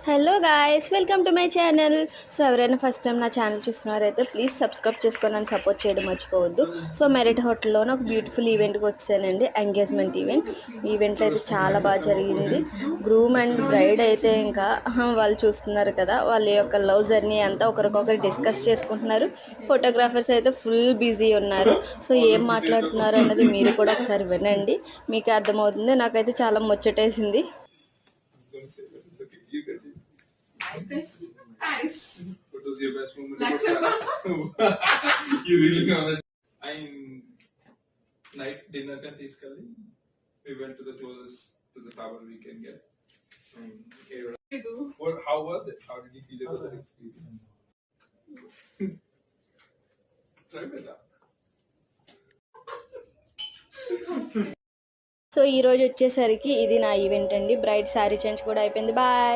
Hello guys, welcome to my channel. So ఎవరైనా first time నా channel చూస్తున్నారైతే please subscribe చేసుకొని నన్ను సపోర్ట్ చేయడం మర్చిపోవద్దు. సో మెరిట్ హోటల్లోనే ఒక బ్యూటిఫుల్ ఈవెంట్కి వచ్చానండి, ఎంగేజ్మెంట్ ఈవెంట్లో అయితే చాలా బాగా జరిగింది. గ్రూమ్ అండ్ బ్రైడ్ అయితే ఇంకా వాళ్ళు చూస్తున్నారు కదా, వాళ్ళ యొక్క లవ్ జర్నీ అంతా ఒకరికొకరు డిస్కస్ చేసుకుంటున్నారు. ఫోటోగ్రాఫర్స్ అయితే ఫుల్ బిజీ ఉన్నారు. సో ఏం మాట్లాడుతున్నారు అన్నది మీరు కూడా ఒకసారి వినండి, మీకు అర్థమవుతుంది. నాకైతే చాలా ముచ్చటేసింది. Nice. What was your best moment? You really know that. I'm night dinner can తీసుకెళ్ళి we went to the closest to the tower we can get. Well, how was it? How did you feel about that experience? Try with that. So ఈరోజు వచ్చేసరికి ఇది నా event అండి. Braid sari change కూడా అయిపోయింది. Bye.